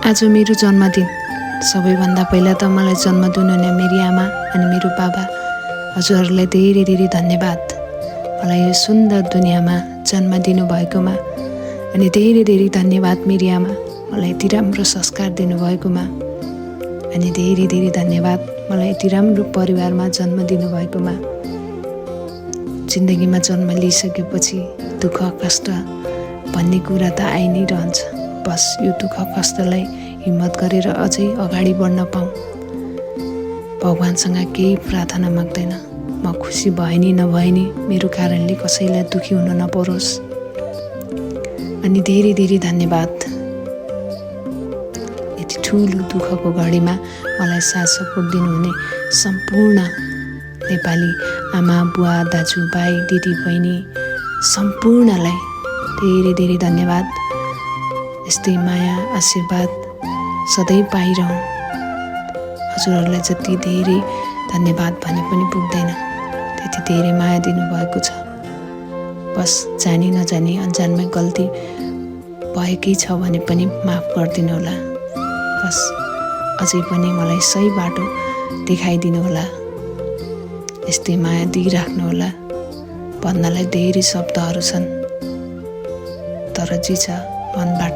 आज मेरो जन्मदिन। सबैभन्दा पहिला त मलाई जन्म दिनुहुने मेरी आमा अनि मेरो बाबा हजुरहरूलाई धेरै धेरै धन्यवाद। मलाई यो सुन्दर दुनियाँमा जन्म दिनुभएकोमा अनि धेरै धेरै धन्यवाद मेरी आमा मलाई यति राम्रो संस्कार दिनुभएकोमा अनि धेरै धेरै धन्यवाद मलाई यति राम्रो परिवारमा जन्म दिनुभएकोमा। जिन्दगीमा जन्म लिइसकेपछि दुःख कष्ट भन्ने कुरा त आइ नै रहन्छ। बस यो दुःख कष्टलाई हिम्मत गरेर अझै अगाडि बढ्न पाऊँ। भगवानसँग केही प्रार्थना माग्दैन, म खुसी भए नि नभए नि मेरो कारणले कसैलाई दुखी हुन नपरोस्। अनि धेरै धेरै धन्यवाद। यति ठुलो दुःखको घडीमा मलाई साथ सपोर्ट दिनुहुने सम्पूर्ण नेपाली आमा बुवा दाजुभाइ दिदी बहिनी सम्पूर्णलाई धेरै धेरै धन्यवाद। यस्तै माया आशीर्वाद सधैँ पाइरहँ। हजुरहरूलाई जति धेरै धन्यवाद भने पनि पुग्दैन, त्यति धेरै माया दिनुभएको छ। बस जानी नजानी अन्जानमै गल्ती भएकै छ भने पनि माफ गरिदिनु होला। बस अझै पनि मलाई सही बाटो देखाइदिनु होला। यस्तै माया दिइराख्नु होला। भन्नलाई धेरै शब्दहरू छन्, तर जे छ मनबाट